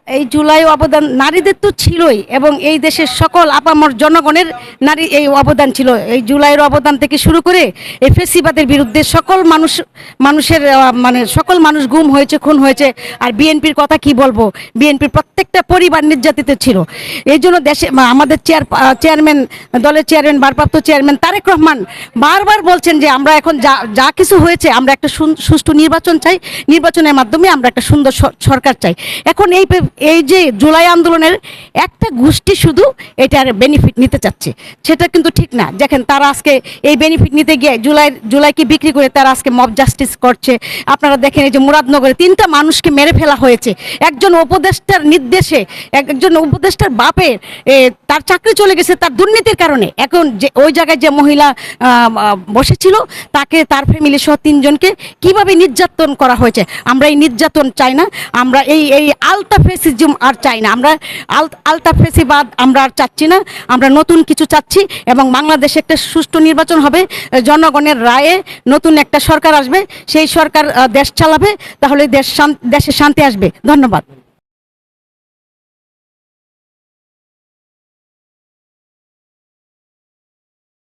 এই জুলাই অবদান নারীদের তো ছিলই, এবং এই দেশের সকল আপামর জনগণের নারী এই অবদান ছিল। এই জুলাইয়ের অবদান থেকে শুরু করে এই ফেসিবাদের বিরুদ্ধে সকল মানুষের মানে সকল মানুষ গুম হয়েছে, খুন হয়েছে। আর বিএনপির কথা কি বলবো, বিএনপির প্রত্যেকটা পরিবার নির্যাতিত ছিল। এই জন্য দেশে আমাদের চেয়ারম্যান, দলের চেয়ারম্যান, ভারপ্রাপ্ত চেয়ারম্যান তারেক রহমান বারবার বলছেন যে আমরা এখন যা কিছু হয়েছে, আমরা একটা সুষ্ঠু নির্বাচন চাই, নির্বাচনের মাধ্যমে আমরা একটা সুন্দর সরকার চাই। এখন এই যে জুলাই আন্দোলনের একটা গোষ্ঠী শুধু এটার বেনিফিট নিতে চাচ্ছে, সেটা কিন্তু ঠিক না। দেখেন তারা আজকে এই বেনিফিট নিতে গিয়ে জুলাইকে বিক্রি করে তারা আজকে মব জাস্টিস করছে। আপনারা দেখেন এই যে মুরাদনগরে 3টা মানুষকে মেরে ফেলা হয়েছে একজন উপদেষ্টার নির্দেশে, একজন উপদেষ্টার বাপের তার চাকরি চলে গেছে তার দুর্নীতির কারণে। এখন যে ওই জায়গায় যে মহিলা বসেছিল তাকে, তার ফ্যামিলি সহ 3জনকে কিভাবে নির্যাতন করা হয়েছে। আমরা এই নির্যাতন চাই না, আমরা এই আলতা ফেসিজম আর চাই না, আমরা আলতা ফেসিবাদ আমরা আর চাচ্ছি না। আমরা নতুন কিছু চাচ্ছি, এবং বাংলাদেশে একটা সুষ্ঠু নির্বাচন হবে, জনগণের রায়ে নতুন একটা সরকার আসবে, সেই সরকার দেশ চালাবে, তাহলে দেশে শান্তি আসবে। ধন্যবাদ।